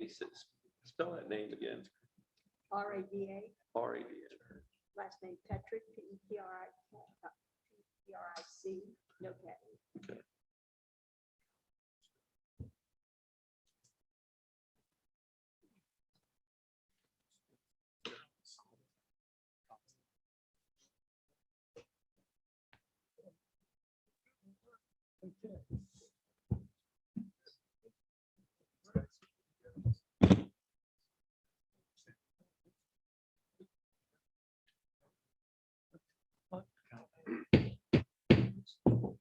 Spell that name again. R-A-D-A, R-A-D-A. last name Petrick, P-E-T-R-I-C, no K. Okay.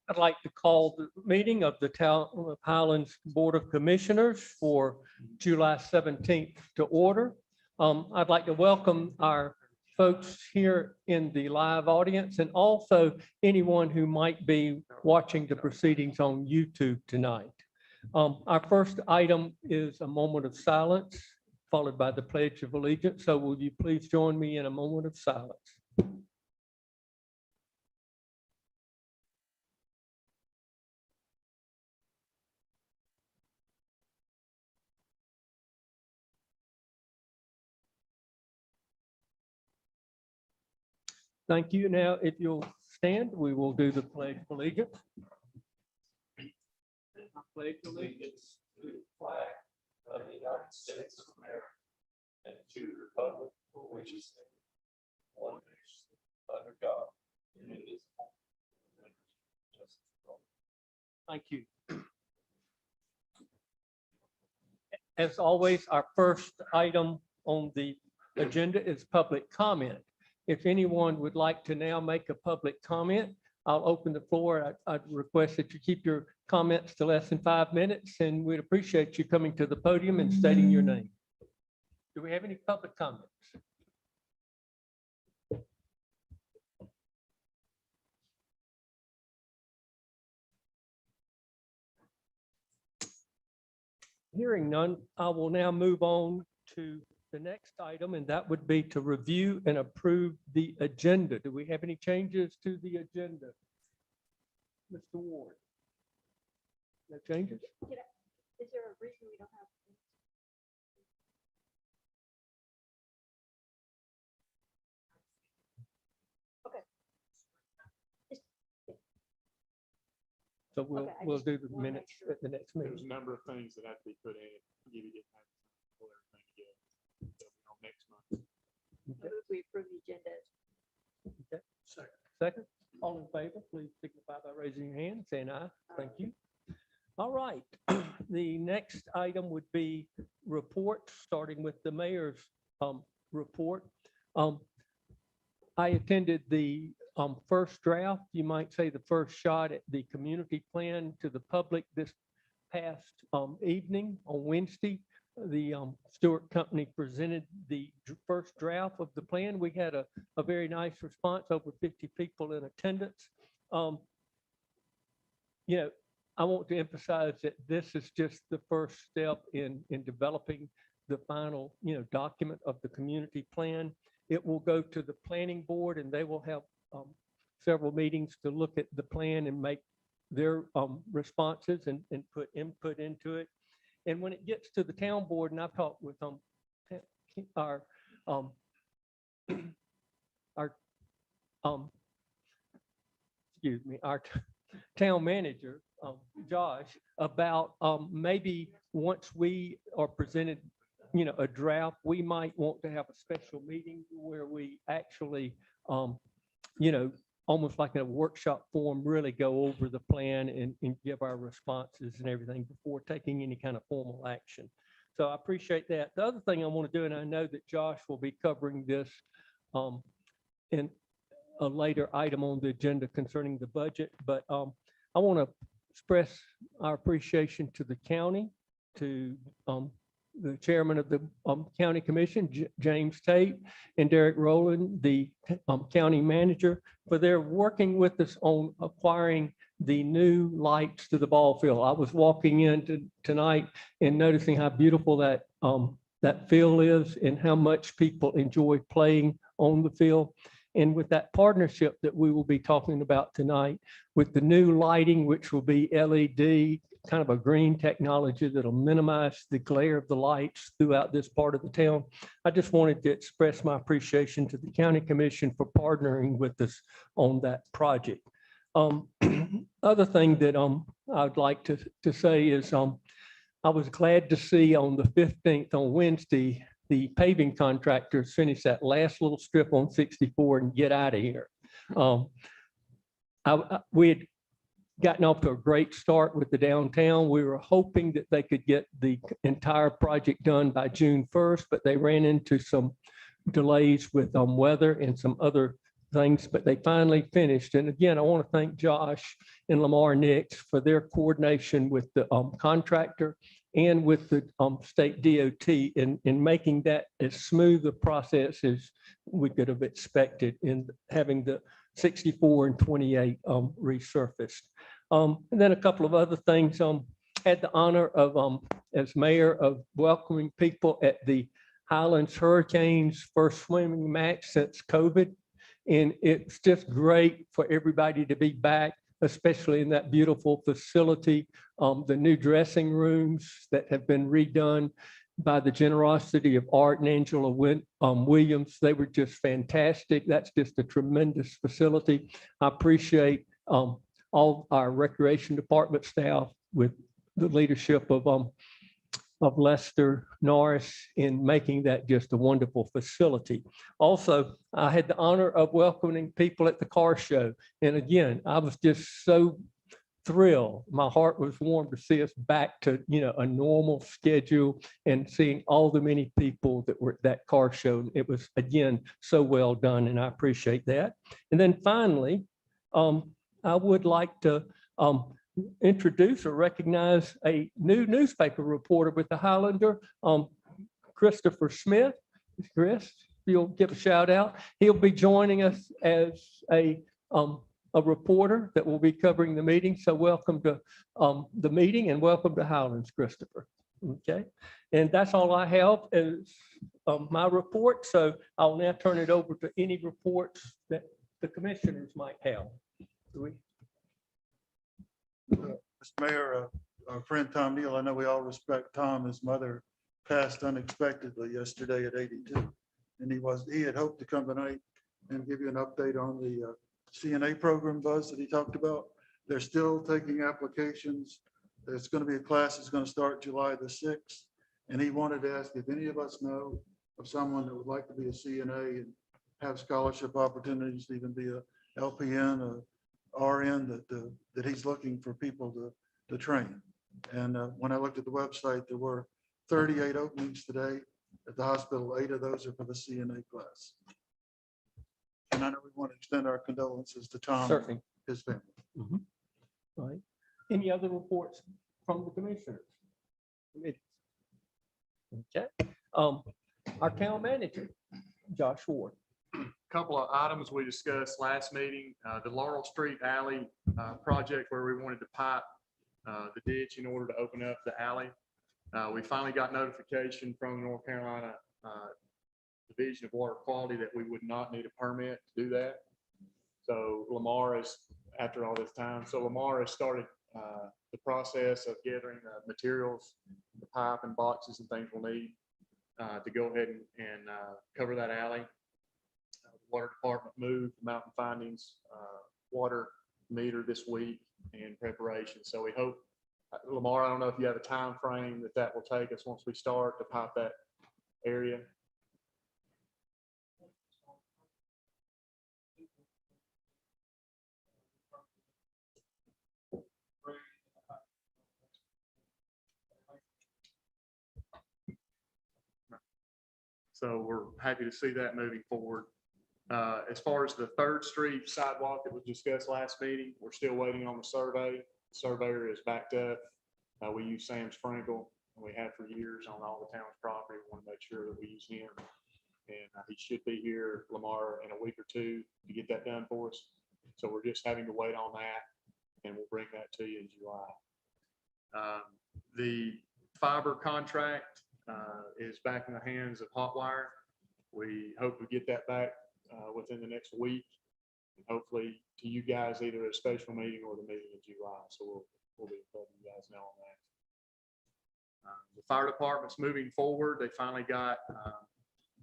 I'd like to call the meeting of the Town of Highlands Board of Commissioners for July 17th to order. I'd like to welcome our folks here in the live audience and also anyone who might be watching the proceedings on YouTube tonight. Our first item is a moment of silence, followed by the Pledge of Allegiance. So will you please join me in a moment of silence? Thank you. Now, if you'll stand, we will do the Pledge of Allegiance. I pledge allegiance to the flag of the United States of America and to the republic for which it stands, one nation, under God, indivisible, with justice for all. Thank you. As always, our first item on the agenda is public comment. If anyone would like to now make a public comment, I'll open the floor. I'd request that you keep your comments to less than 5 minutes, and we'd appreciate you coming to the podium and stating your name. Do we have any public comments? Hearing none, I will now move on to the next item, and that would be to review and approve the agenda. Do we have any changes to the agenda? Mr. Ward? No changes? Is there a reason we don't have? Okay. So we'll, Okay, I we'll just do the wanna make minutes sure. at the next There's meeting. a number of things that have to be put in. You get pull everything together. They'll be on next month. Okay. Move we approve the agenda. Okay. Second, all in favor, please signify by raising your hand, saying aye. Thank you. All right, the next item would be reports, starting with the mayor's report. I attended the first draft, you might say the first shot at the community plan to the public this past evening on Wednesday. The Stewart Company presented the first draft of the plan. We had a very nice response, over 50 people in attendance. You know, I want to emphasize that this is just the first step in developing the final, document of the community plan. It will go to the planning board and they will have several meetings to look at the plan and make their responses and put input into it. And when it gets to the town board, and I've talked with our town manager, Josh, about maybe once we are presented, a draft, we might want to have a special meeting where we actually, almost like in a workshop form, really go over the plan and give our responses and everything before taking any kind of formal action. So I appreciate that. The other thing I want to do, and I know that Josh will be covering this in a later item on the agenda concerning the budget, but I want to express our appreciation to the county, to the chairman of the county commission, James Tate, and Derek Rowland, the county manager, for their working with us on acquiring the new lights to the ball field. I was walking in tonight and noticing how beautiful that that field is and how much people enjoy playing on the field. And with that partnership that we will be talking about tonight, with the new lighting, which will be LED kind of a green technology that'll minimize the glare of the lights throughout this part of the town. I just wanted to express my appreciation to the county commission for partnering with us on that project. Other thing that I'd like to say is I was glad to see on the 15th on Wednesday, the paving contractors finish that last little strip on 64 and get out of here. We had gotten off to a great start with the downtown. We were hoping that they could get the entire project done by June 1st, but they ran into some delays with weather and some other things, but they finally finished. And again, I want to thank Josh and Lamar Nix for their coordination with the contractor and with the state DOT in making that as smooth a process as we could have expected in having the 64 and 28 resurfaced. And then a couple of other things. Had the honor of, as mayor, of welcoming people at the Highlands Hurricanes first swimming match since COVID. And it's just great for everybody to be back, especially in that beautiful facility. The new dressing rooms that have been redone by the generosity of Art and Angela Williams. They were just fantastic. That's just a tremendous facility. I appreciate all our recreation department staff with the leadership of Lester Norris in making that just a wonderful facility. Also, I had the honor of welcoming people at the car show. And again, I was just so thrilled. My heart was warm to see us back to, a normal schedule and seeing all the many people that were at that car show. It was, again, so well done, and I appreciate that. And then finally, I would like to introduce or recognize a new newspaper reporter with the Highlander, Christopher Smith. Chris, you'll give a shout out. He'll be joining us as a reporter that will be covering the meeting. So welcome to the meeting and welcome to Highlands, Christopher. Okay, and that's all I have as my report. So I'll now turn it over to any reports that the commissioners might have. Mr. Mayor, our friend Tom Neal, I know we all respect Tom. His mother passed unexpectedly yesterday at 82. And he had hoped to come tonight and give you an update on the CNA program, Buzz, that he talked about. They're still taking applications. There's going to be a class that's going to start July the 6th. And he wanted to ask if any of us know of someone that would like to be a CNA and have scholarship opportunities to even be a LPN, or RN, that he's looking for people to train. And when I looked at the website, there were 38 openings today at the hospital. 8 of those are for the CNA class. And I know we want to extend our condolences to Tom Certainly. and his family. Mhm. Right. Any other reports from the commissioners? Okay. Our town manager, Josh Ward. Couple of items we discussed last meeting, the Laurel Street Alley project where we wanted to pipe the ditch in order to open up the alley. We finally got notification from North Carolina Division of Water Quality that we would not need a permit to do that. So Lamar is, after all this time, Lamar has started the process of gathering materials, the pipe and boxes and things we'll need to go ahead and cover that alley. Water department moved mountain findings water meter this week in preparation. So we hope, Lamar, I don't know if you have a time frame that will take us once we start to pipe that area. So we're happy to see that moving forward. As far as the 3rd Street sidewalk that was discussed last meeting, we're still waiting on the survey. The surveyor is backed up. We use Sam Sprinkle, and we have for years on all the town's property. We want to make sure that we use him. And he should be here, Lamar, in a week or 2 to get that done for us. So we're just having to wait on that, and we'll bring that to you in July. The fiber contract is back in the hands of Hotwire. We hope to get that back within the next week, and hopefully to you guys either a special meeting or the meeting in July. So we'll we'll be letting you guys know on that. The fire department's moving forward. They finally got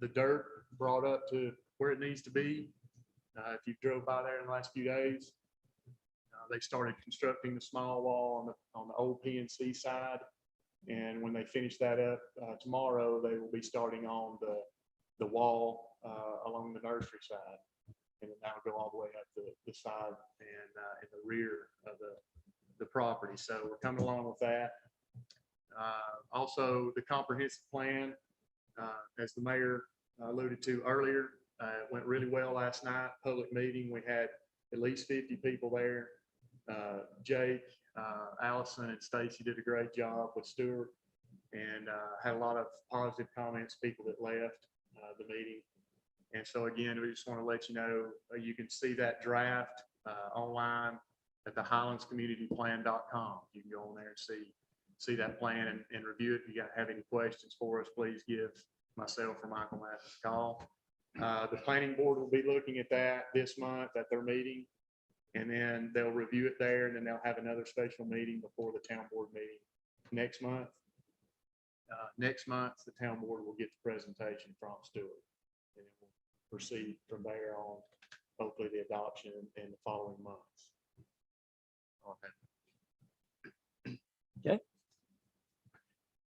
the dirt brought up to where it needs to be. If you drove by there in the last few days, they started constructing the small wall on the old PNC side. And when they finish that up tomorrow, they will be starting on the wall along the nursery side. And then that'll go all the way up the side and in the rear of the property. So we're coming along with that. Also, the comprehensive plan, as the mayor alluded to earlier, it went really well last night, public meeting. We had at least 50 people there. Jake, Allison, and Stacy did a great job with Stuart, and had a lot of positive comments, people that left the meeting. And so again, we just want to let you know, you can see that draft online at the highlandscommunityplan.com. You can go on there and see that plan and review it. If you have any questions for us, please give myself or Michael Mathis a call. The planning board will be looking at that this month at their meeting, and then they'll review it there, and then they'll have another special meeting before the town board meeting next month. Next month, the town board will get the presentation from Stuart, and we'll proceed from there on, hopefully the adoption in the following months. Okay.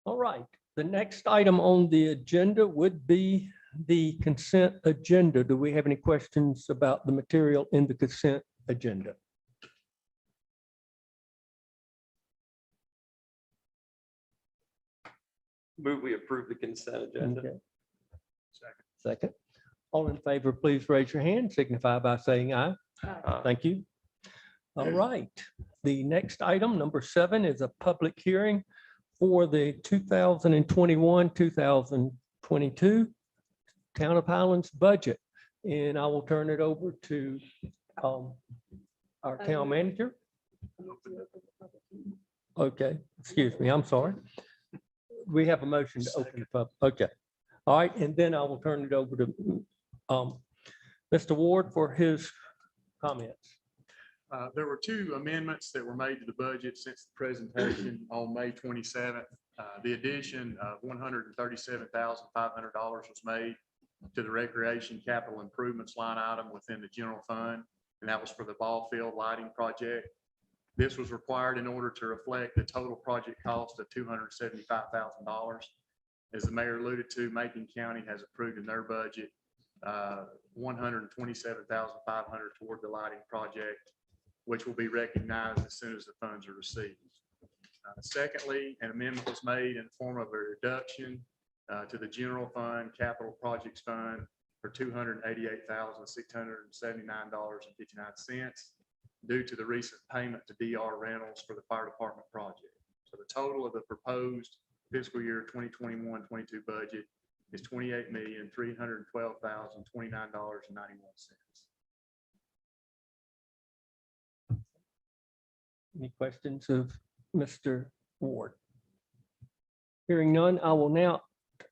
All right. The next item on the agenda would be the consent agenda. Do we have any questions about the material in the consent agenda? Move we approve the consent agenda. Okay. Second. Second. All in favor, please raise your hand, signify by saying aye. Thank you. All right. The next item, number 7, is a public hearing for the 2021, 2022 Town of Highlands budget. And I will turn it over to our town manager. Okay, excuse me, I'm sorry. We have a motion to open the pub. Okay. All right, and then I will turn it over to Mr. Ward for his comments. There were 2 amendments that were made to the budget since the presentation on May 27th. The addition of $137,500 was made to the recreation capital improvements line item within the general fund, and that was for the ball field lighting project. This was required in order to reflect the total project cost of $275,000. As the mayor alluded to, Macon County has approved in their budget $127,500 toward the lighting project, which will be recognized as soon as the funds are received. Secondly, an amendment was made in the form of a reduction to the general fund capital projects fund for $288,679.59 due to the recent payment to DR Rentals for the fire department project. So the total of the proposed fiscal year 2021-22 budget is $28,312,029.91. Any questions of Mr. Ward? Hearing none, I will now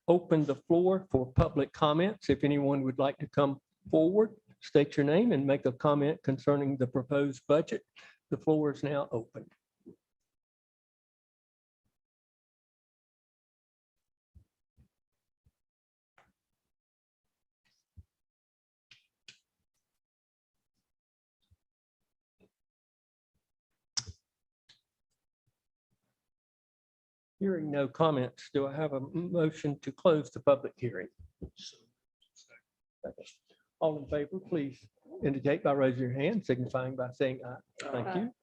open the floor for public comments. If anyone would like to come forward, state your name and make a comment concerning the proposed budget. The floor is now open. Hearing no comments, do I have a motion to close the public hearing? All in favor, please indicate by raising your hand, signifying by saying aye. Thank you.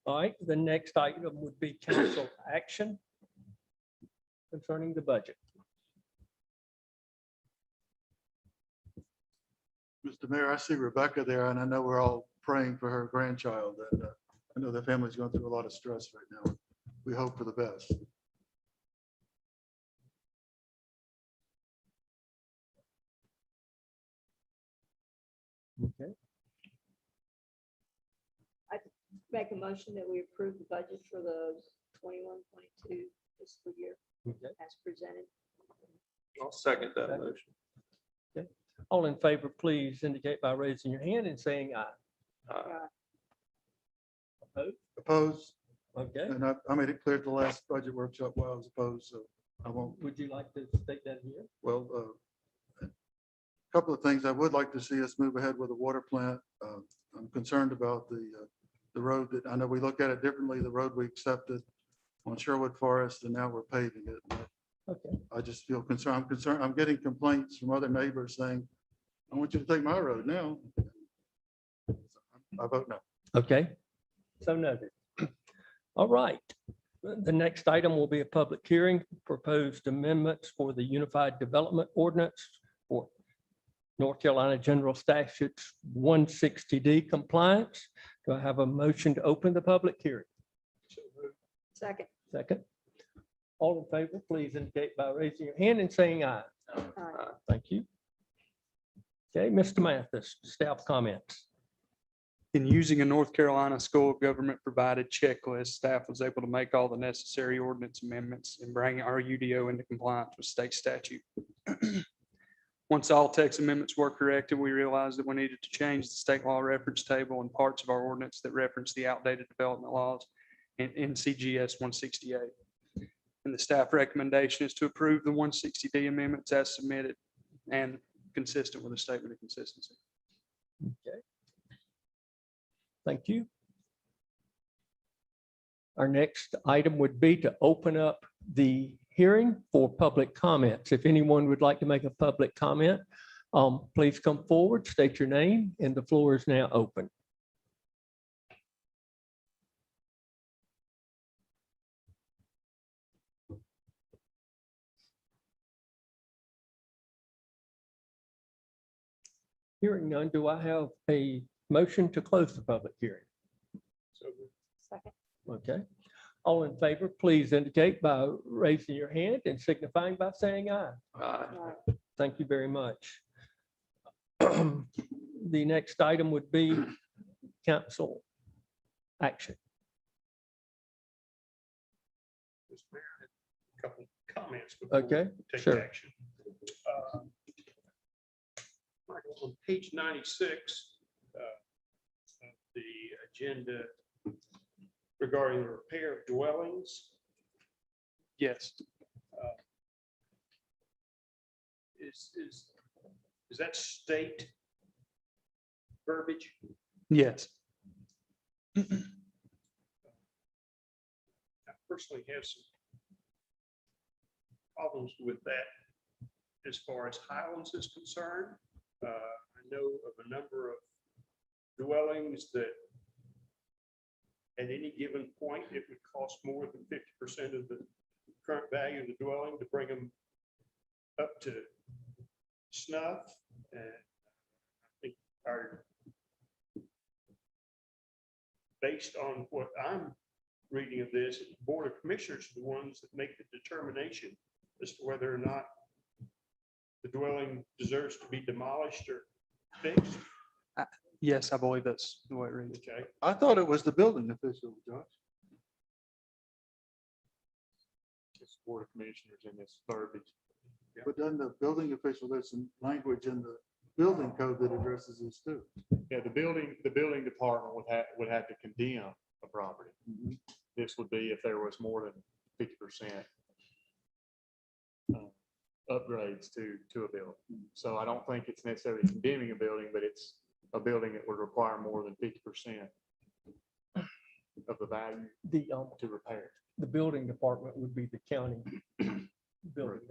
All right, the next item would be council action concerning the budget. Mr. Mayor, I see Rebecca there, and I know we're all praying for her grandchild. And I know the family's going through a lot of stress right now. We hope for the best. Okay. Make a motion that we approve the budget for the 21-22 fiscal year Okay. as presented. I'll second that motion. All in favor, please indicate by raising your hand and saying aye. Uh, Opposed? Opposed? Okay, And I made it clear at the last budget workshop why I was opposed, so I won't. would you like to state that here? Well, a couple of things. I would like to see us move ahead with the water plant. I'm concerned about the road that, I know we look at it differently, the road we accepted on Sherwood Forest, and now we're paving it. Okay, I just feel concerned. I'm concerned. I'm getting complaints from other neighbors saying, I want you to take my road now. I vote no. okay, so noted. All right, the next item will be a public hearing, proposed amendments for the Unified Development Ordinance for North Carolina General Statutes 160D compliance. Do I have a motion to open the public hearing? Second. Second. All in favor, please indicate by raising your hand and saying aye. Aye. Thank you. Okay, Mr. Mathis, staff comments. In using a North Carolina School of Government provided checklist, staff was able to make all the necessary ordinance amendments and bring our UDO into compliance with state statute. Once all text amendments were corrected, we realized that we needed to change the state law reference table and parts of our ordinance that reference the outdated development laws in NCGS 168. And the staff recommendation is to approve the 160D amendments as submitted and consistent with the statement of consistency. Okay. Thank you. Our next item would be to open up the hearing for public comments. If anyone would like to make a public comment, please come forward, state your name, and the floor is now open. Hearing none, do I have a motion to close the public hearing? Second. Okay. All in favor, please indicate by raising your hand and signifying by saying aye. Aye. Thank you very much. The next item would be council action. Mr. Mayor, I had a couple of comments before we Okay, take sure. action. Michael, on page 96 of the agenda regarding the repair of dwellings, Yes, is that state verbiage? yes. I personally have some problems with that as far as Highlands is concerned. I know of a number of dwellings that at any given point, it would cost more than 50% of the current value of the dwelling to bring them up to snuff. And I think based on what I'm reading of this, the Board of Commissioners are the ones that make the determination as to whether or not the dwelling deserves to be demolished or fixed. Yes, I believe that's the way it reads. Okay, I thought it was the building official, Josh. It's Board of Commissioners in this verbiage. But then the building official, there's some language in the building code that addresses this too. Yeah, the building department would have to condemn a property. This would be if there was more than 50% upgrades to a building. So I don't think it's necessarily condemning a building, but it's a building that would require more than 50% of the value to repair. The building department would be the county building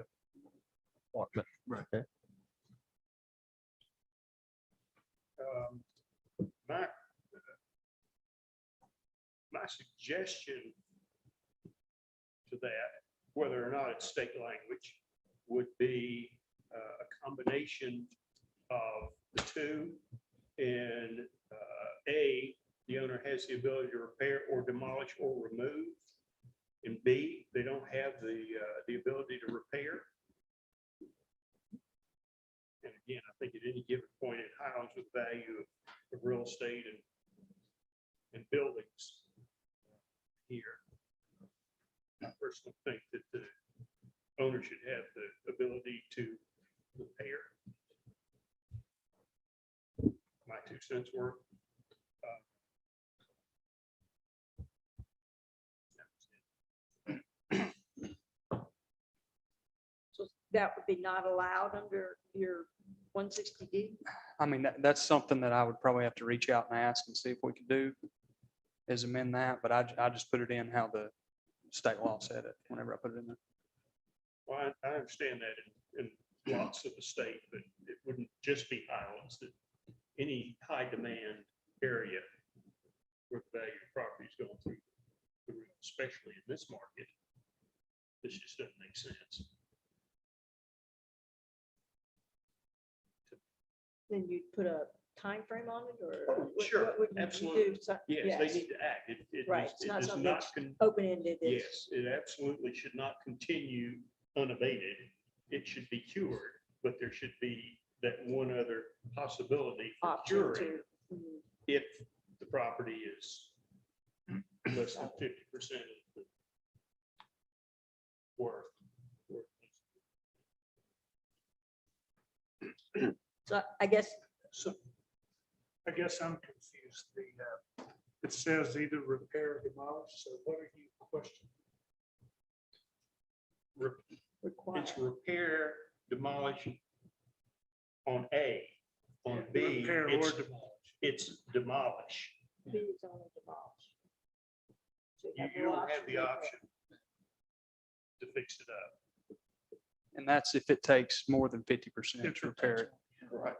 department. Right. Okay. My suggestion to that, whether or not it's state language, would be a combination of the two. And the owner has the ability to repair or demolish or remove. And B, they don't have the ability to repair. And again, I think at any given point in Highlands with value of real estate and buildings here, I personally think that the owner should have the ability to repair. My 2 cents worth. that would be not allowed under your 160D? I mean, that's something that I would probably have to reach out and ask and see if we could do, is amend that, but I just put it in how the state law said it, whenever I put it in there. Well, I understand that in lots of the state, but it wouldn't just be Highlands, that any high demand area where the value of property is going through, the roof, especially in this market, this just doesn't make sense. Then you'd put a time frame on it, or? Oh, sure, what would you do? absolutely. So- Yes, they need to act. It Right, does- it's it not does something not that's con- Open-ended. Yes, it absolutely should not continue unabated. It should be cured, but there should be that one other possibility for Option curing to. Mhm. if the property is less than 50% of the worth. So I guess, So I guess I'm confused. It says either repair or demolish, so what are you questioning? require. It's repair, demolish on A. On B, Repair or demolish. it's demolish. B is only demolish. So You no don't have the to repair. option to fix it up. And that's if it takes more than 50% If to it repair takes- it. Right.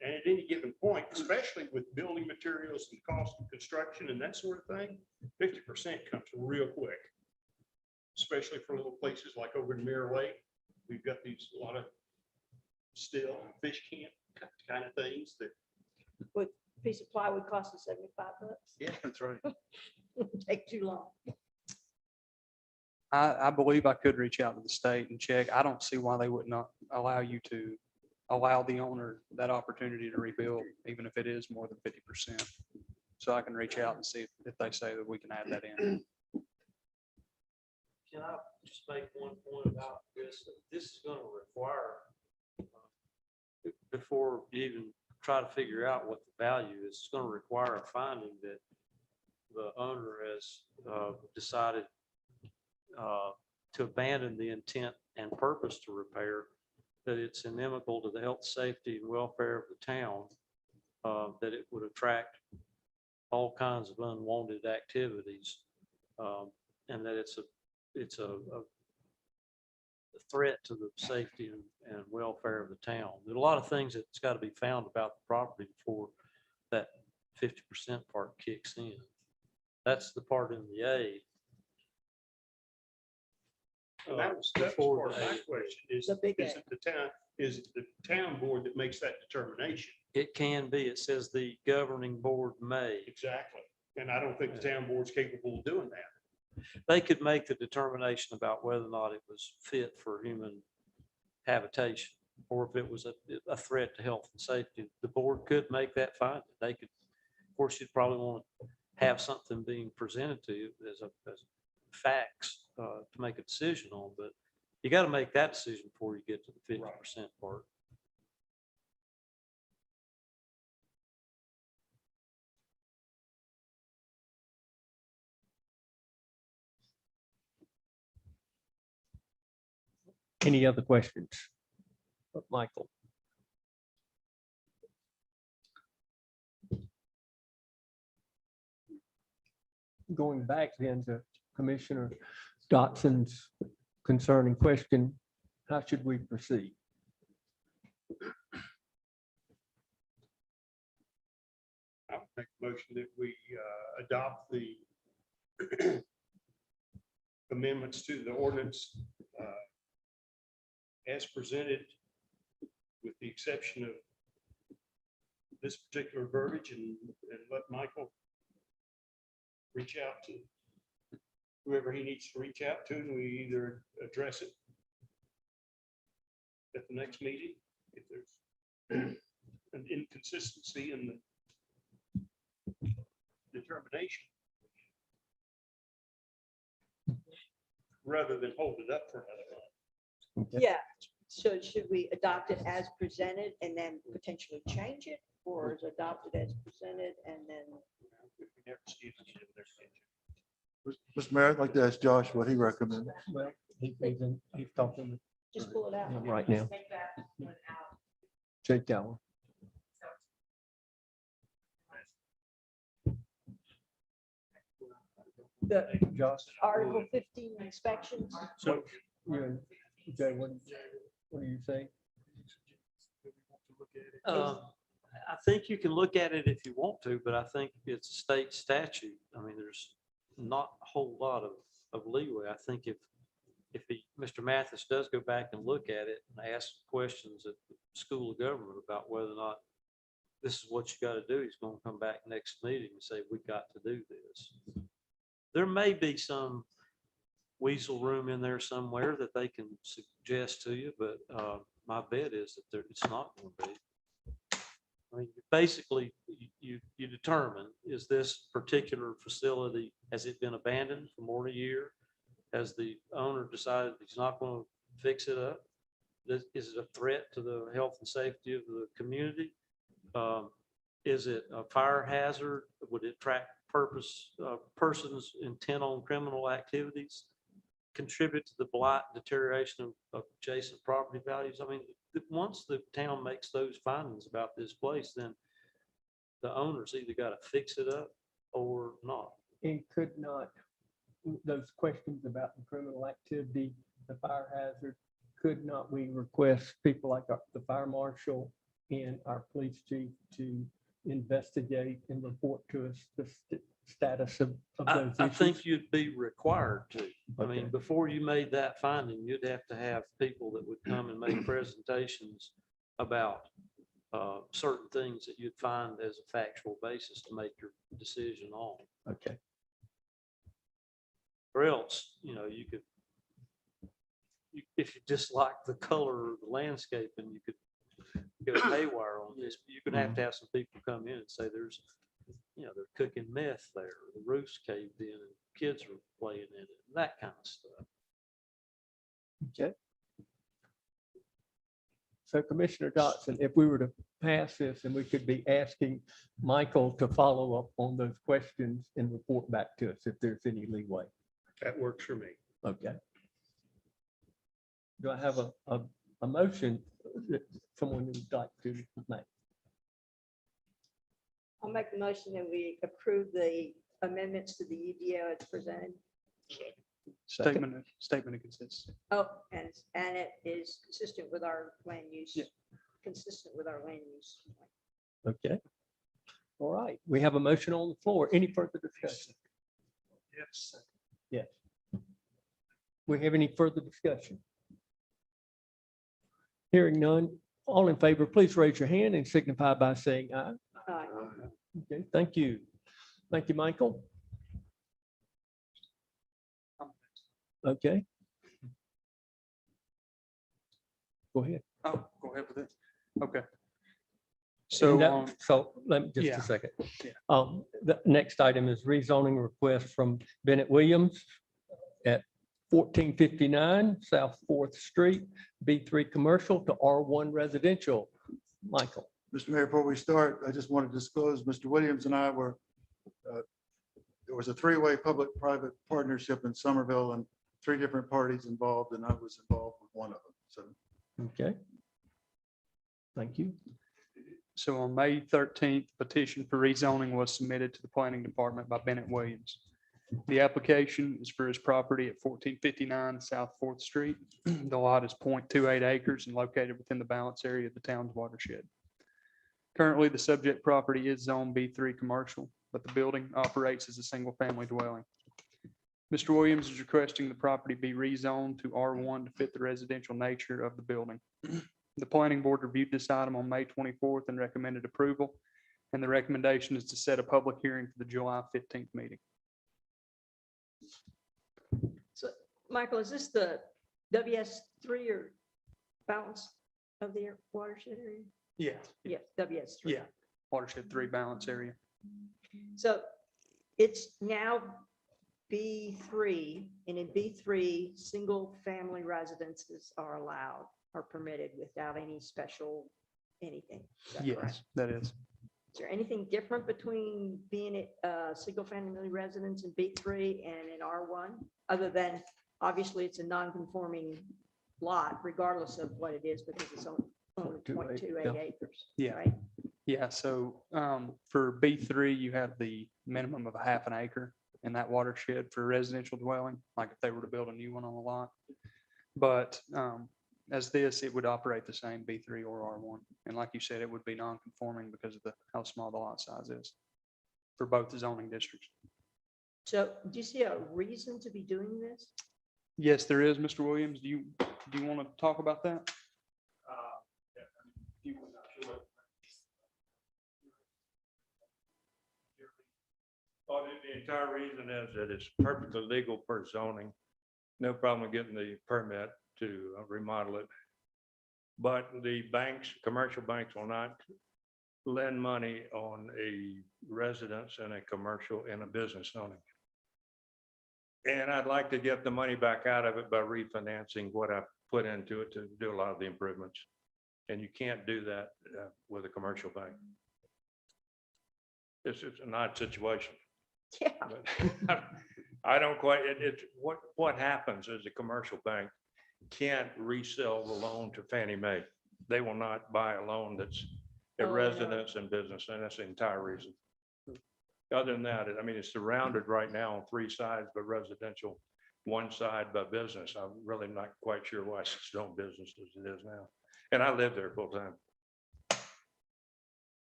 And at any given point, especially with building materials and cost of construction and that sort of thing, 50% comes real quick. Especially for little places like over in Mirror Lake, we've got these, a lot of still fish camp kind of things that, Piece of plywood costs us $75. yeah, That's right. Take too long. I believe I could reach out to the state and check. I don't see why they would not allow you to allow the owner that opportunity to rebuild, even if it is more than 50%. So I can reach out and see if they say that we can add that in. Can I just make one point about this? This is gonna require, before you even try to figure out what the value is, it's gonna require a finding that the owner has decided to abandon the intent and purpose to repair, that it's inimical to the health, safety, and welfare of the town, that it would attract all kinds of unwanted activities, and that it's a threat to the safety and welfare of the town. There are a lot of things that's got to be found about the property before that 50% part kicks in. That's the part in the A. and that was part Before of the my A. question is, The big is A. it the town board that makes that determination? It can be, it says the governing board may. Exactly. And I don't think the town board's capable of doing that. They could make the determination about whether or not it was fit for human habitation, or if it was a threat to health and safety. The board could make that finding. They could, of course, you'd probably want to have something being presented to you as facts to make a decision on, but you got to make that decision before you get to the 50% part. Any other questions? Michael? Going back then to Commissioner Dotson's concerning question, how should we proceed? I would make a motion that we adopt the amendments to the ordinance as presented, with the exception of this particular verbiage, and let Michael reach out to whoever he needs to reach out to, and we either address it at the next meeting, if there's an inconsistency in the determination, rather than hold it up for another month. Yeah, so should we adopt it as presented and then potentially change it, or is adopted as presented and then? If we never see it, we never change it. Mr. Mayor, I'd like to ask Josh what he recommends. Well, he's talking. Just pull it out. Right now. Take that one. The Josh. Article 15 inspections. So, yeah, Jay, what do you say? I think you can look at it if you want to, but I think it's a state statute. I mean, there's not a whole lot of leeway. I think Mr. Mathis does go back and look at it and ask questions at the School of Government about whether or not this is what you got to do, he's going to come back next meeting and say, we got to do this. There may be some weasel room in there somewhere that they can suggest to you, but my bet is that it's not going to be. I mean, basically, you determine, is this particular facility, has it been abandoned for more than a year? Has the owner decided he's not going to fix it up? Is it a threat to the health and safety of the community? Is it a fire hazard? Would it attract persons intent on criminal activities? Contribute to the blight deterioration of adjacent property values? I mean, once the town makes those findings about this place, then the owner's either got to fix it up or not. And could not, those questions about the criminal activity, the fire hazard, could not we request people like the fire marshal and our police chief to investigate and report to us the status of those I issues? think you'd be required to. I Okay. mean, before you made that finding, you'd have to have people that would come and make presentations about certain things that you'd find as a factual basis to make your decision on. Okay. Or else, you could, if you dislike the color of the landscape, and you could go haywire on this, but you're gonna have to have some people come in and say there's, they're cooking meth there, the roof's caved in, and kids are playing in it, that kind of stuff. Okay. So Commissioner Dotson, if we were to pass this and we could be asking Michael to follow up on those questions and report back to us if there's any leeway. That works for me. Okay. Do I have a motion that someone would like to make? I'll make the motion that we approve the amendments to the UDO as presented. Statement of consensus. Oh, and it is consistent with our land use. Yeah. Consistent with our land use. Okay. All right. We have a motion on the floor. Any further discussion? Yes. Yes. We have any further discussion? Hearing none, all in favor, please raise your hand and signify by saying aye. Aye. Okay, thank you. Thank you, Michael. Okay. Go ahead. Oh, go ahead with it. Okay. And that- So, So let me just yeah. a second. Yeah. The next item is rezoning request from Bennett Williams at 1459 South 4th Street, B3 Commercial to R1 Residential. Michael. Mr. Mayor, before we start, I just want to disclose, Mr. Williams and I were, there was a three-way public-private partnership in Somerville and 3 different parties involved, and I was involved with one of them. So Okay. Thank you. so on May 13th, petition for rezoning was submitted to the planning department by Bennett Williams. The application is for his property at 1459 South 4th Street. The lot is 0.28 acres and located within the balance area of the town's watershed. Currently, the subject property is zone B3 commercial, but the building operates as a single-family dwelling. Mr. Williams is requesting the property be rezoned to R1 to fit the residential nature of the building. The planning board reviewed this item on May 24th and recommended approval, and the recommendation is to set a public hearing for the July 15th meeting. So, Michael, is this the WS3 or balance of the watershed area? Yeah. Yes, WS3. Yeah, watershed 3 balance area. So it's now B3, and in B3, single-family residences are allowed, are permitted without any special anything. Is that correct? Yes, that is. Is there anything different between being a single-family residence in B3 and in R1? Other than, obviously, it's a non-conforming lot regardless of what it is, because it's only 0.28 yeah. acres. Yeah. Right? Yeah, so for B3, you have the minimum of a half an acre in that watershed for a residential dwelling, like if they were to build a new one on the lot. But as this, it would operate the same B3 or R1. And like you said, it would be non-conforming because of how small the lot size is for both the zoning districts. So do you see a reason to be doing this? Yes, there is, Mr. Williams. Do you want to talk about that? Well, the entire reason is that it's perfectly legal per zoning. No problem getting the permit to remodel it. But the banks, commercial banks will not lend money on a residence and a commercial and a business zoning. And I'd like to get the money back out of it by refinancing what I put into it to do a lot of the improvements. And you can't do that with a commercial bank. It's an odd situation. Yeah. But I don't quite, it's what happens is a commercial bank can't resell the loan to Fannie Mae. They will not buy a loan that's a Oh, no. residence and business, and that's the entire reason. Other than that, I mean, it's surrounded right now on three sides, but residential, one side by business. I'm really not quite sure why it's still business as it is now. And I live there full time.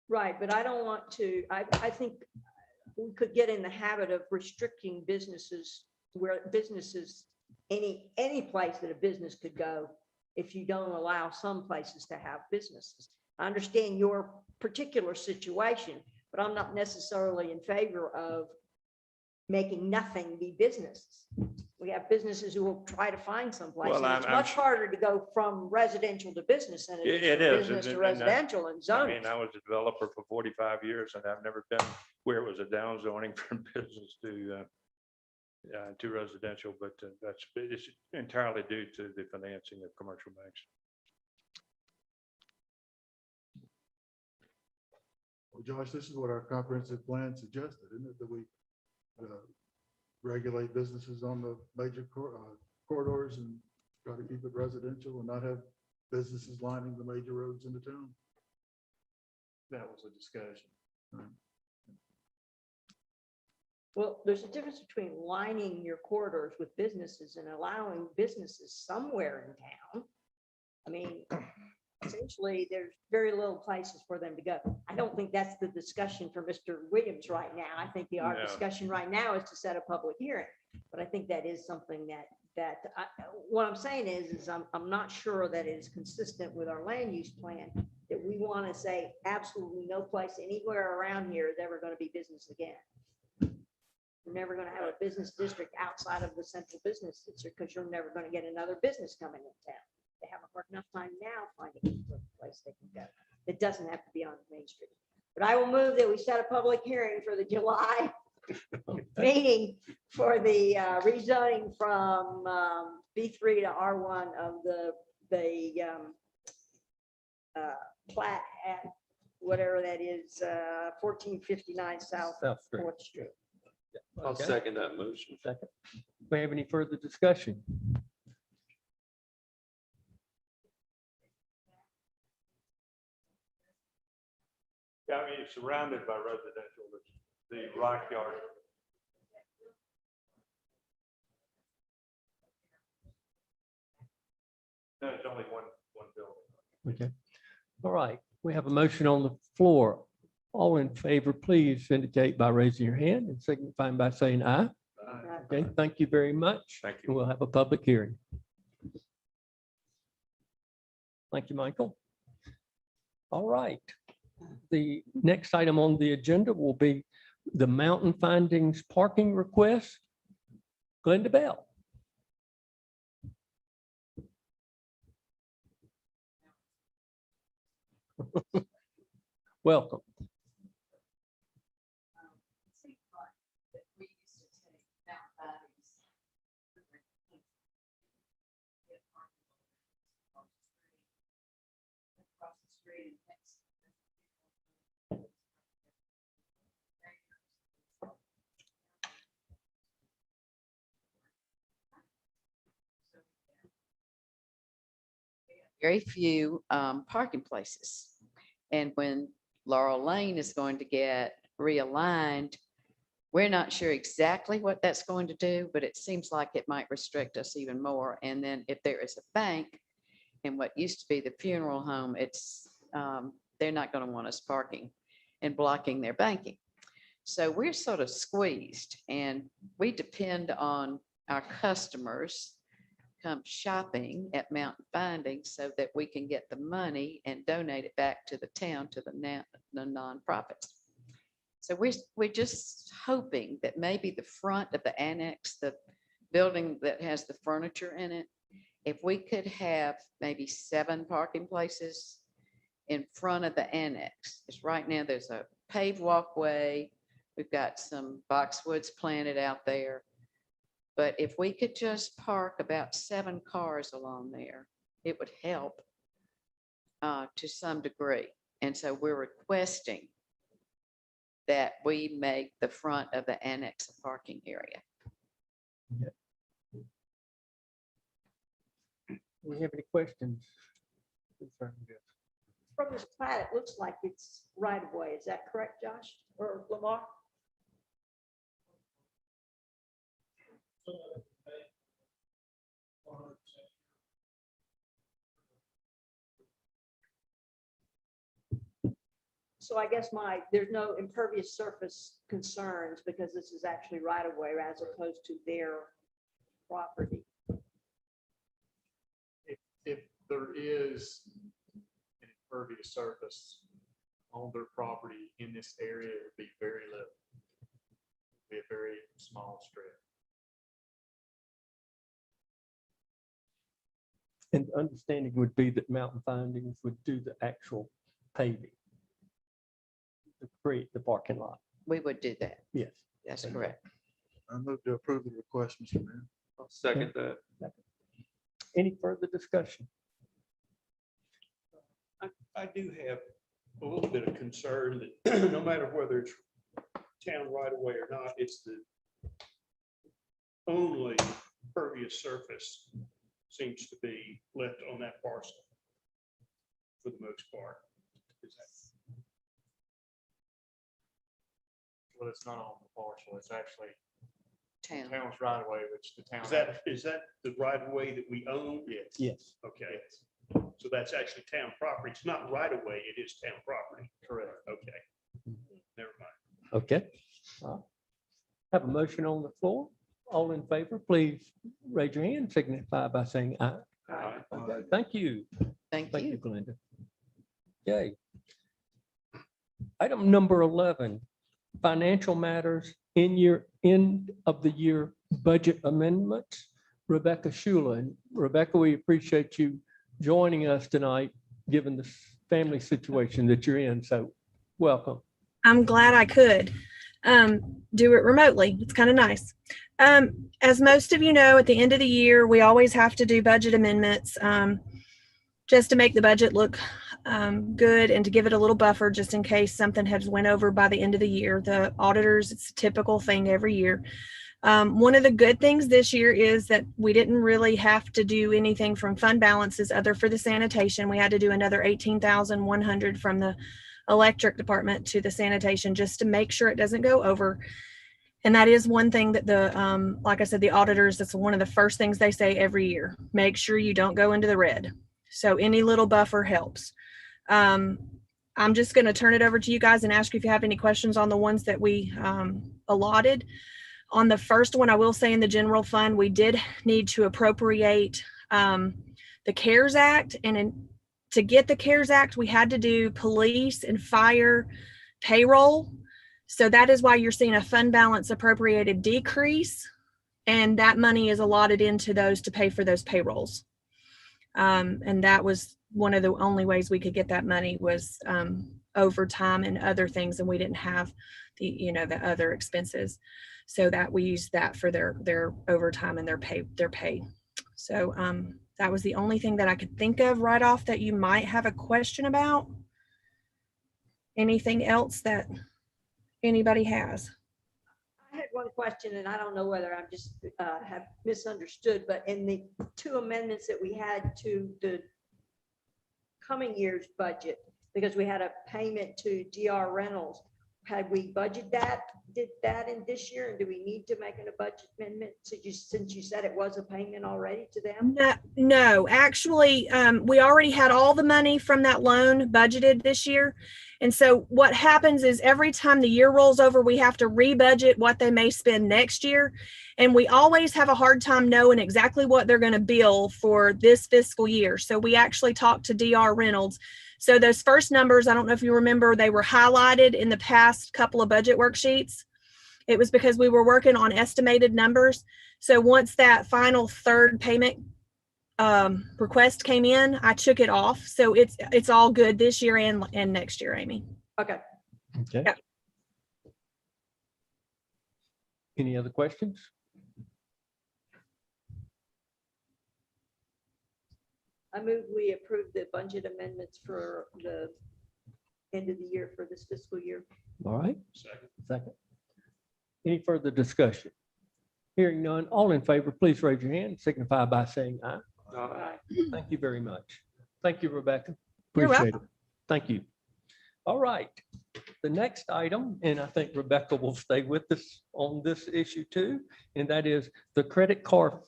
Right, but I don't want to, I think we could get in the habit of restricting businesses where businesses, any place that a business could go if you don't allow some places to have businesses. I understand your particular situation, but I'm not necessarily in favor of making nothing be businesses. We have businesses who will try to find someplace. Well, And it's I'm much harder to go from residential to business than it is It from is, business and to I- residential and I zoning. mean, I was a developer for 45 years and I've never been where it was a down zoning from business to residential, but it's entirely due to the financing of commercial banks. Well, Josh, this is what our comprehensive plan suggested, isn't it, that we regulate businesses on the major corridors and try to keep it residential and not have businesses lining the major roads into town? That was a discussion. Well, there's a difference between lining your corridors with businesses and allowing businesses somewhere in town. I mean, essentially, there's very little places for them to go. I don't think that's the discussion for Mr. Williams right now. I think our No. discussion right now is to set a public hearing. But I think that is something what I'm saying is I'm not sure that it is consistent with our land use plan, that we want to say absolutely no place anywhere around here is ever going to be business again. We're never going to have a business district outside of the central business district because you're never going to get another business coming in town. They haven't worked enough time now finding a place they can go. It doesn't have to be on Main Street. But I will move that we set a public hearing for the July meeting for the rezoning from B3 to R1 of the plat at whatever that is, 1459 South South Street. 4th Street. I'll Okay. second that motion. Second. Do we have any further discussion? Yeah, I mean, it's surrounded by residential, the rock yard. No, it's only one building. Okay. All right. We have a motion on the floor. All in favor, please indicate by raising your hand and signifying by saying aye. Okay, thank you very much. Thank you. We'll have a public hearing. Thank you, Michael. All right. The next item on the agenda will be the Mountain Findings parking request. Glenda Bell. Welcome. very few parking places. And when Laurel Lane is going to get realigned, we're not sure exactly what that's going to do, but it seems like it might restrict us even more. And then if there is a bank in what used to be the funeral home, it's, they're not going to want us parking and blocking their banking. So we're sort of squeezed, and we depend on our customers come shopping at Mountain Findings so that we can get the money and donate it back to the town, to the nonprofits. So we're just hoping that maybe the front of the annex, the building that has the furniture in it, if we could have maybe 7 parking places in front of the annex. Because right now there's a paved walkway. We've got some boxwoods planted out there. But if we could just park about 7 cars along there, it would help to some degree. And so we're requesting that we make the front of the annex a parking area. Do we have any questions concerning this? From this plat, it looks like it's right of way. Is that correct, Josh or Lamar? So I guess there's no impervious surface concerns because this is actually right of way as opposed to their property. If there is an impervious surface on their property in this area, it would be very little. Be a very small strip. And the understanding would be that Mountain Findings would do the actual paving to create the parking lot. We would do that. Yes. That's correct. I move to approve the request, Mr. Mayor. I'll second that. Any further discussion? I do have a little bit of concern that no matter whether it's town right away or not, it's the only pervious surface seems to be left on that parcel for the most part. Well, it's not on the parcel. It's actually Town. town's right away, which the town. Is that the right of way that we own? Yes. Yes. Okay, so that's actually town property. It's not right of way, it is town property. Correct. Okay, never mind. Okay. Have a motion on the floor. All in favor, please raise your hand, signify by saying aye. Aye. Okay, thank you. Thank Thank you, you. Glenda. Okay. Item number 11, financial matters in your end of the year budget amendments. Rebecca Shula. And Rebecca, we appreciate you joining us tonight, given the family situation that you're in. So welcome. I'm glad I could do it remotely. It's kind of nice. As most of you know, at the end of the year, we always have to do budget amendments just to make the budget look good and to give it a little buffer just in case something has went over by the end of the year. The auditors, it's a typical thing every year. One of the good things this year is that we didn't really have to do anything from fund balances other for the sanitation. We had to do another $18,100 from the electric department to the sanitation just to make sure it doesn't go over. And that is one thing that the, like I said, the auditors, that's one of the first things they say every year. Make sure you don't go into the red. So any little buffer helps. I'm just going to turn it over to you guys and ask you if you have any questions on the ones that we allotted. On the first one, I will say in the general fund, we did need to appropriate the CARES Act. And to get the CARES Act, we had to do police and fire payroll. So that is why you're seeing a fund balance appropriated decrease. And that money is allotted into those to pay for those payrolls. And that was one of the only ways we could get that money was overtime and other things. And we didn't have the, the other expenses. So that we used that for their overtime and their pay. So that was the only thing that I could think of right off that you might have a question about. Anything else that anybody has? I had one question, and I don't know whether I'm just have misunderstood, but in the 2 amendments that we had to the coming year's budget, because we had a payment to DR Reynolds. Had we budgeted that, did that in this year, and do we need to make a budget amendment since you said it was a payment already to them? No, actually, we already had all the money from that loan budgeted this year. And so what happens is every time the year rolls over, we have to rebudget what they may spend next year. And we always have a hard time knowing exactly what they're going to bill for this fiscal year. So we actually talked to DR Reynolds. So those first numbers, I don't know if you remember, they were highlighted in the past couple of budget worksheets. It was because we were working on estimated numbers. So once that final third payment request came in, I took it off. So it's all good this year and next year, Amy. Okay. Okay. Yeah. Any other questions? I move we approve the budget amendments for the end of the year for this fiscal year. All right. Second. Any further discussion? Hearing none, all in favor, please raise your hand, signify by saying aye. Aye. Thank you very much. Thank you, Rebecca. You're Appreciate it. Thank you. All right. The next item, and I think Rebecca will stay with us on this issue too, and that is the credit card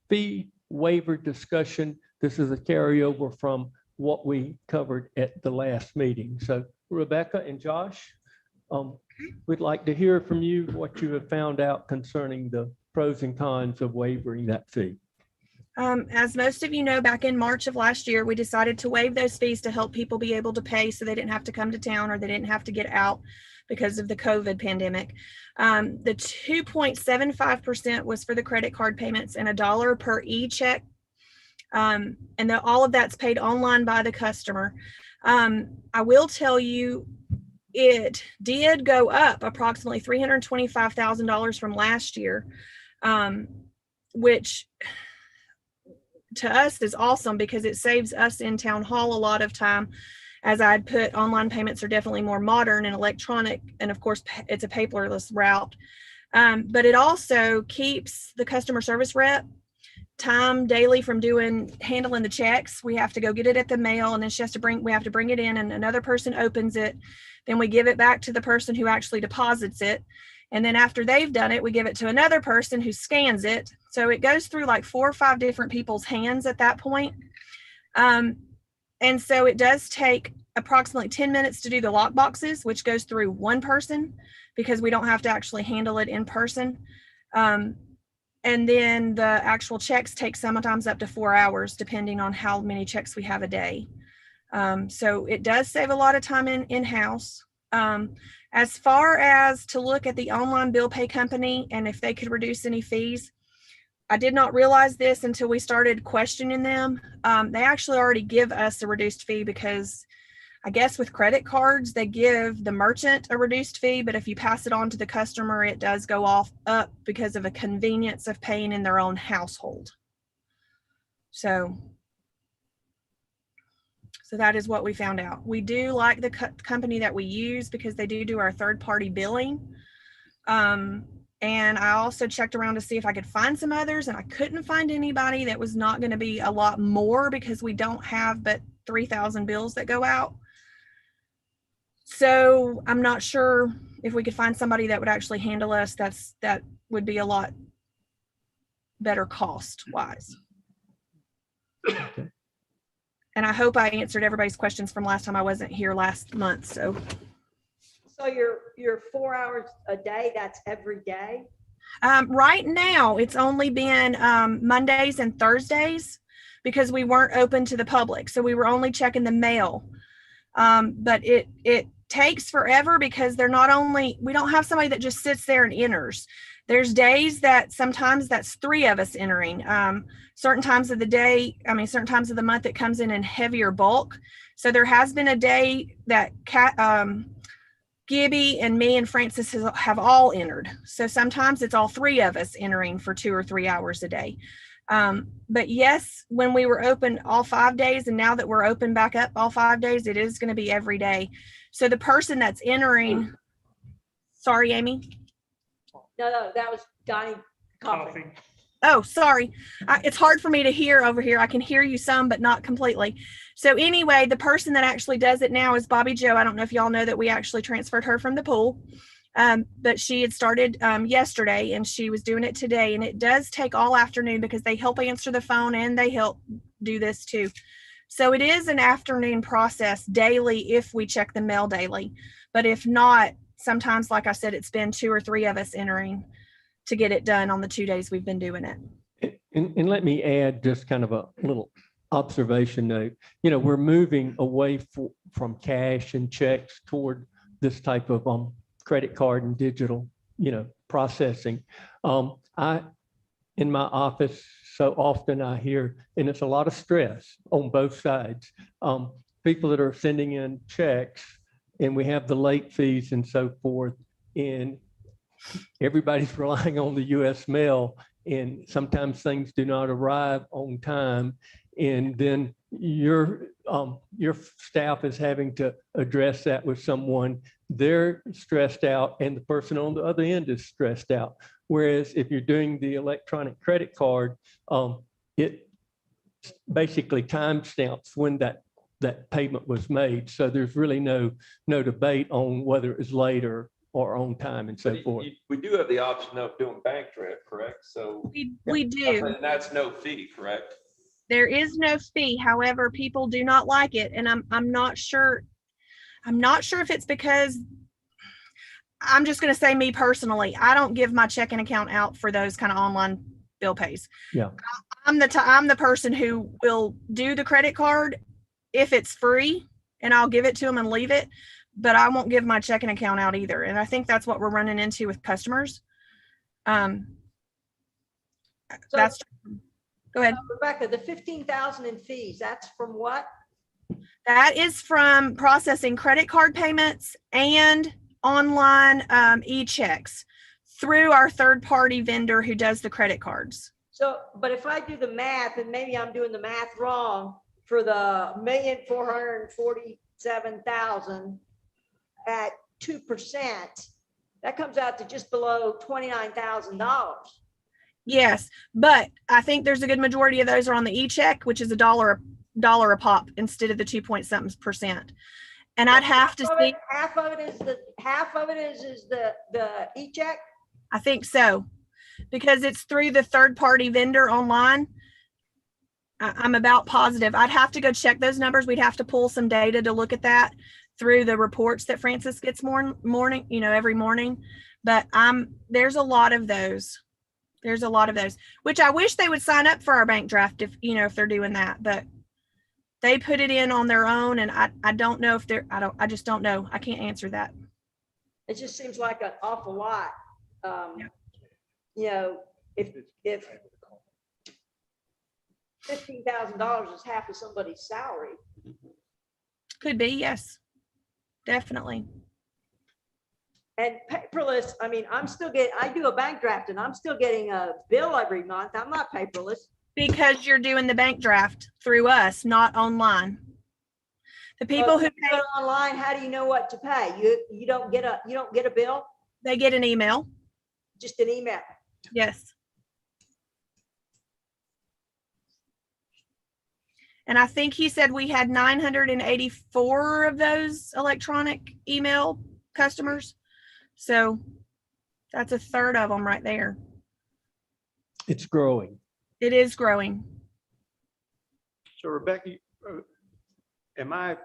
fee waiver discussion. This is a carryover from what we covered at the last meeting. So Rebecca and Josh, we'd like to hear from you what you have found out concerning the pros and cons of waiving that fee. As most of you know, back in March of last year, we decided to waive those fees to help people be able to pay so they didn't have to come to town or they didn't have to get out because of the COVID pandemic. The 2.75% was for the credit card payments and $1 per e-check. And all of that's paid online by the customer. I will tell you, it did go up approximately $325,000 from last year, which to us is awesome because it saves us in town hall a lot of time. As I'd put, online payments are definitely more modern and electronic, and of course it's a paperless route. But it also keeps the customer service rep time daily from handling the checks. We have to go get it at the mail, and then we have to bring it in, and another person opens it. Then we give it back to the person who actually deposits it. And then after they've done it, we give it to another person who scans it. So it goes through like 4 or 5 different people's hands at that point. And so it does take approximately 10 minutes to do the lock boxes, which goes through one person because we don't have to actually handle it in person. And then the actual checks take sometimes up to 4 hours, depending on how many checks we have a day. So it does save a lot of time in-house. As far as to look at the online bill pay company and if they could reduce any fees, I did not realize this until we started questioning them. They actually already give us a reduced fee because I guess with credit cards, they give the merchant a reduced fee, but if you pass it on to the customer, it does go up because of a convenience of paying in their own household. So that is what we found out. We do like the company that we use because they do our third-party billing. And I also checked around to see if I could find some others, and I couldn't find anybody that was not going to be a lot more because we don't have but 3,000 bills that go out. So I'm not sure if we could find somebody that would actually handle us. That would be a lot better cost-wise. Okay. And I hope I answered everybody's questions from last time. I wasn't here last month, so. So your 4 hours a day, that's every day? Right now, it's only been Mondays and Thursdays because we weren't open to the public. So we were only checking the mail. But it takes forever because we don't have somebody that just sits there and enters. There's days that sometimes that's 3 of us entering. Certain times of the month, it comes in heavier bulk. So there has been a day that Gibby and me and Francis have all entered. So sometimes it's all 3 of us entering for 2 or 3 hours a day. But yes, when we were open all 5 days, and now that we're open back up all 5 days, it is going to be every day. So the person that's entering, sorry, Amy. No, that was Donnie coughing. Oh, sorry. It's hard for me to hear over here. I can hear you some, but not completely. So anyway, the person that actually does it now is Bobby Joe. I don't know if y'all know that we actually transferred her from the pool. But she had started yesterday and she was doing it today. And it does take all afternoon because they help answer the phone and they help do this too. So it is an afternoon process daily if we check the mail daily. But if not, sometimes, like I said, it's been 2 or 3 of us entering to get it done on the 2 days we've been doing it. And let me add just kind of a little observation note. You know, we're moving away from cash and checks toward this type of credit card and digital, processing. In my office, so often I hear, and it's a lot of stress on both sides, people that are sending in checks and we have the late fees and so forth, and everybody's relying on the US mail, and sometimes things do not arrive on time. And then your staff is having to address that with someone. They're stressed out and the person on the other end is stressed out. Whereas if you're doing the electronic credit card, it basically timestamps when that payment was made. So there's really no debate on whether it was late or on time and so But forth. we do have the option of doing bank draft, correct? So We do. and that's no fee, correct? There is no fee. However, people do not like it. And I'm not sure. I'm not sure if it's because I'm just going to say me personally, I don't give my checking account out for those kind of online bill pays. Yeah. I'm the person who will do the credit card if it's free and I'll give it to them and leave it, but I won't give my checking account out either. And I think that's what we're running into with customers. That's go ahead. Rebecca, the 15,000 in fees, that's from what? That is from processing credit card payments and online e-checks through our third-party vendor who does the credit cards. So, but if I do the math, and maybe I'm doing the math wrong, for the 1,447,000 at 2%, that comes out to just below $29,000. Yes, but I think there's a good majority of those are on the e-check, which is $1 a pop instead of the 2.something%. And I'd have to see. Half of it is the e-check. I think so, because it's through the third-party vendor online. I'm about positive. I'd have to go check those numbers. We'd have to pull some data to look at that through the reports that Francis gets morning, every morning. But there's a lot of those. There's a lot of those, which I wish they would sign up for our bank draft if they're doing that, but they put it in on their own. And I don't know if I just don't know. I can't answer that. It just seems like an awful lot. If $15,000 is half of somebody's salary. Could be, yes, definitely. And paperless, I mean, I do a bank draft and I'm still getting a bill every month. I'm not paperless. Because you're doing the bank draft through us, not online. The people who pay online, how do you know what to pay? You don't get a bill? They get an email. Just an email. Yes. And I think he said we had 984 of those electronic email customers. So that's a third of them right there. It's growing. It is growing. So Rebecca, am I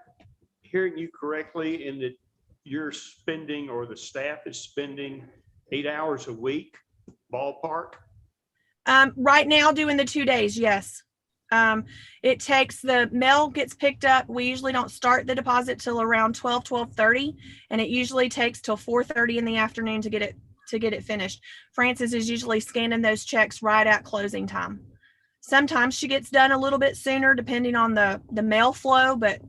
hearing you correctly in that you're spending, or the staff is spending 8 hours a week, ballpark? Right now doing the 2 days, yes. It takes, the mail gets picked up. We usually don't start the deposit till around 12:30, and it usually takes till 4:30 in the afternoon to get it finished. Frances is usually scanning those checks right at closing time. Sometimes she gets done a little bit sooner depending on the mail flow, but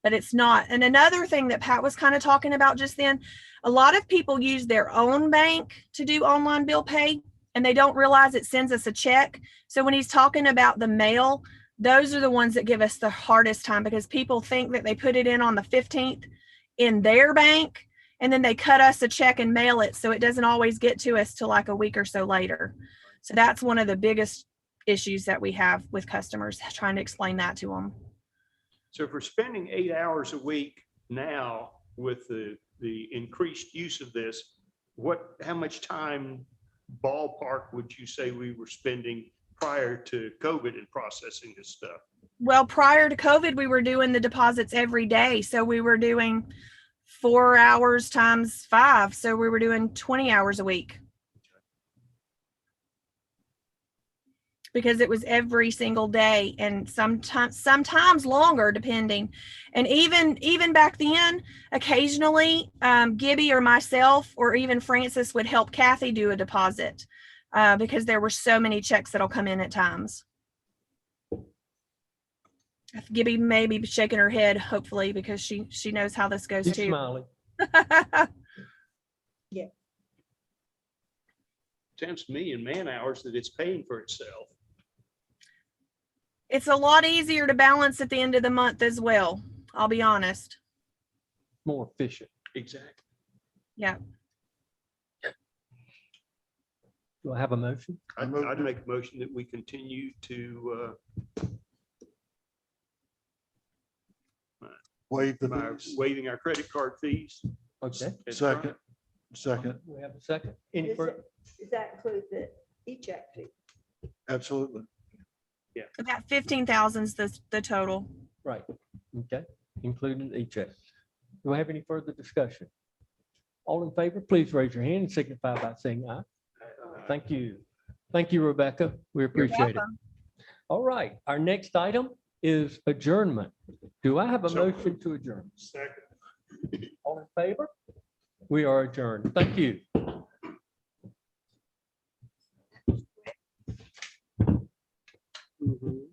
it's not. And another thing that Pat was kind of talking about just then, a lot of people use their own bank to do online bill pay, and they don't realize it sends us a check. So when he's talking about the mail, those are the ones that give us the hardest time, because people think that they put it in on the 15th in their bank, and then they cut us a check and mail it. So it doesn't always get to us till like a week or so later. So that's one of the biggest issues that we have with customers, trying to explain that to them. So if we're spending 8 hours a week now with the increased use of this, how much time ballpark would you say we were spending prior to COVID in processing this stuff? Well, prior to COVID, we were doing the deposits every day. So we were doing 4 hours times 5. So we were doing 20 hours a week. Because it was every single day and sometimes longer depending. And even back then, occasionally Gibby or myself or even Francis would help Kathy do a deposit because there were so many checks that'll come in at times. Gibby may be shaking her head, hopefully, because she knows how this goes She's too. smiling. Sounds to me in man hours that it's paying for itself. It's a lot easier to balance at the end of the month as well. I'll be honest. More efficient. Exactly. Yeah. Do I have a motion? I'd make a motion that we continue to Waive the fees. waiving our credit card fees. Okay. That's right. Second, We have a second. Any Does further? does that include the e-check fee? absolutely. About 15,000 is the total. Right. Okay. Including the check. Do I have any further discussion? All in favor, please raise your hand and signify by saying aye. Thank you. Thank you, Rebecca. We appreciate it. welcome. All right. Our next item is adjournment. Do I have a So- motion to adjourn? Second. All in favor? We are adjourned. Thank you. Mhm.